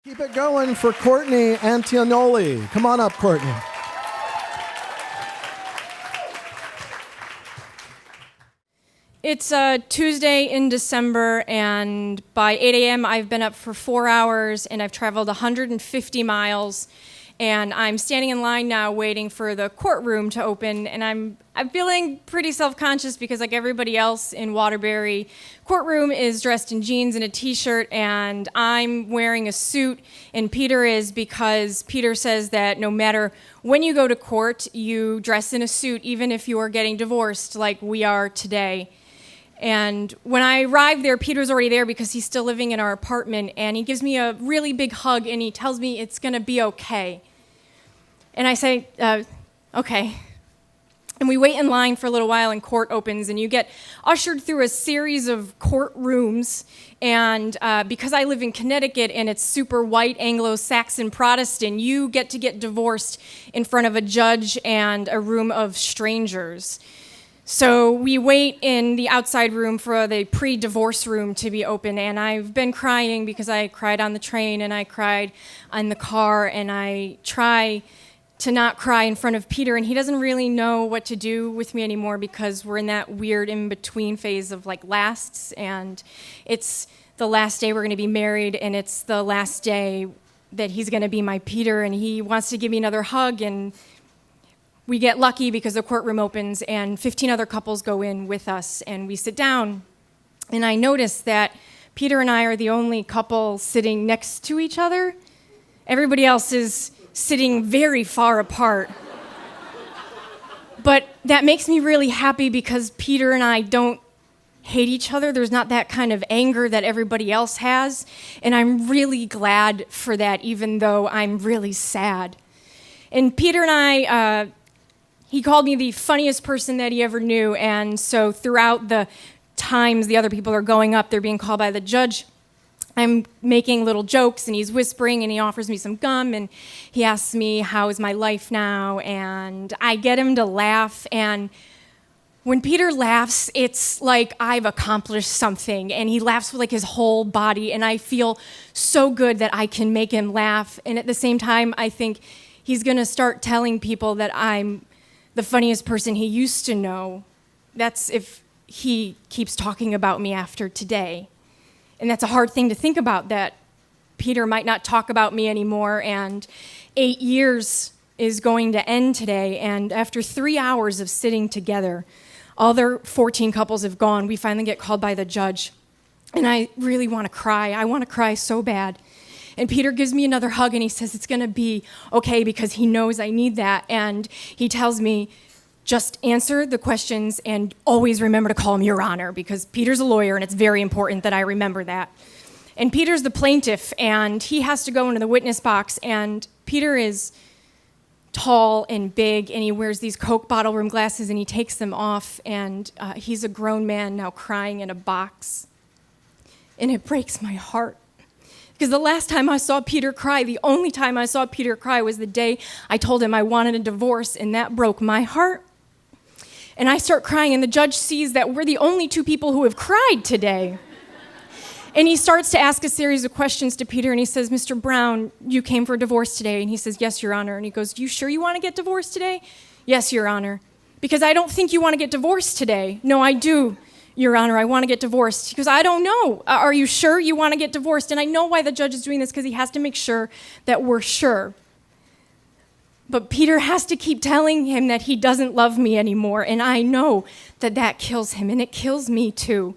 Keep it going for Courtney Antonioli. Come on up, Courtney. It's Tuesday in December, and by 8 a.m. I've been up for 4 hours, and I've traveled 150 miles, and I'm standing in line now waiting for the courtroom to open, and I'm feeling pretty self-conscious because, like everybody else in Waterbury, courtroom is dressed in jeans and a t-shirt, and I'm wearing a suit, and Peter is, because Peter says that no matter when you go to court, you dress in a suit, even if you are getting divorced like we are today. And when I arrived there, Peter's already there because he's still living in our apartment, and he gives me a really big hug, and he tells me it's going to be okay. And I say, okay. And we wait in line for a little while, and court opens, and you get ushered through a series of courtrooms. And because I live in Connecticut, and it's super white, Anglo-Saxon Protestant, you get to get divorced in front of a judge and a room of strangers. So we wait in the outside room for the pre-divorce room to be open, and I've been crying because I cried on the train, and I cried in the car, and I try to not cry in front of Peter, and he doesn't really know what to do with me anymore because we're in that weird in-between phase of like lasts, and it's the last day we're going to be married, and it's the last day that he's going to be my Peter, and he wants to give me another hug, and we get lucky because the courtroom opens and 15 other couples go in with us, and we sit down, and I notice that Peter and I are the only couple sitting next to each other. Everybody else is sitting very far apart. But that makes me really happy because Peter and I don't hate each other. There's not that kind of anger that everybody else has, and I'm really glad for that, even though I'm really sad. And Peter and I, he called me the funniest person that he ever knew, and so throughout the times the other people are going up, they're being called by the judge, I'm making little jokes, and he's whispering, and he offers me some gum, and he asks me, how is my life now? And I get him to laugh, and when Peter laughs, it's like I've accomplished something, and he laughs with like his whole body, and I feel so good that I can make him laugh, and at the same time, I think he's gonna start telling people that I'm the funniest person he used to know. That's if he keeps talking about me after today. And that's a hard thing to think about, that Peter might not talk about me anymore, and 8 years is going to end today. And after 3 hours of sitting together, all their 14 couples have gone. We finally get called by the judge. And I really want to cry. I want to cry so bad. And Peter gives me another hug, and he says it's going to be okay because he knows I need that. And he tells me, just answer the questions and always remember to call him Your Honor, because Peter's a lawyer and it's very important that I remember that. And Peter's the plaintiff, and he has to go into the witness box, and Peter is tall and big, and he wears these Coke bottle rim glasses, and he takes them off, and he's a grown man now crying in a box. And it breaks my heart. Because the last time I saw Peter cry, the only time I saw Peter cry was the day I told him I wanted a divorce, and that broke my heart. And I start crying, and the judge sees that we're the only two people who have cried today. And he starts to ask a series of questions to Peter, and he says, Mr. Brown, you came for a divorce today. And he says, yes, Your Honor. And he goes, you sure you want to get divorced today? Yes, Your Honor. Because I don't think you want to get divorced today. No, I do, Your Honor, I want to get divorced. He goes, I don't know. Are you sure you want to get divorced? And I know why the judge is doing this, because he has to make sure that we're sure. But Peter has to keep telling him that he doesn't love me anymore, and I know that that kills him, and it kills me too,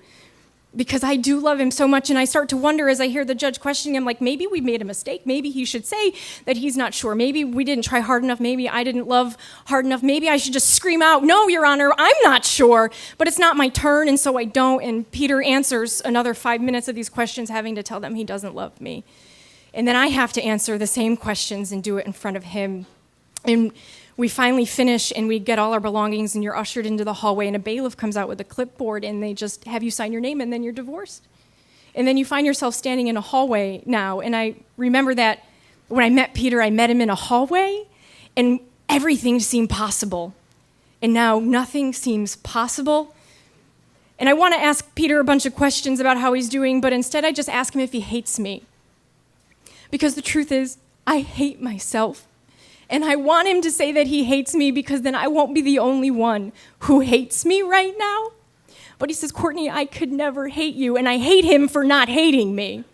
because I do love him so much, and I start to wonder as I hear the judge questioning him, like, maybe we made a mistake, maybe he should say that he's not sure, maybe we didn't try hard enough, maybe I didn't love hard enough, maybe I should just scream out, no, Your Honor, I'm not sure, but it's not my turn, and so I don't, and Peter answers another 5 minutes of these questions, having to tell them he doesn't love me. And then I have to answer the same questions and do it in front of him. And we finally finish, and we get all our belongings, and you're ushered into the hallway, and a bailiff comes out with a clipboard, and they just have you sign your name, and then you're divorced. And then you find yourself standing in a hallway now. And I remember that when I met Peter, I met him in a hallway, and everything seemed possible. And now nothing seems possible. And I want to ask Peter a bunch of questions about how he's doing, but instead I just ask him if he hates me. Because the truth is, I hate myself. And I want him to say that he hates me because then I won't be the only one who hates me right now. But he says, Courtney, I could never hate you, and I hate him for not hating me.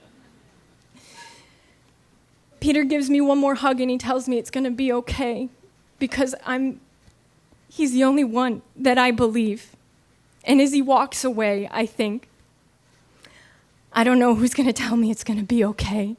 Peter gives me one more hug and he tells me it's going to be okay because he's the only one that I believe. And as he walks away, I think, I don't know who's going to tell me it's going to be okay.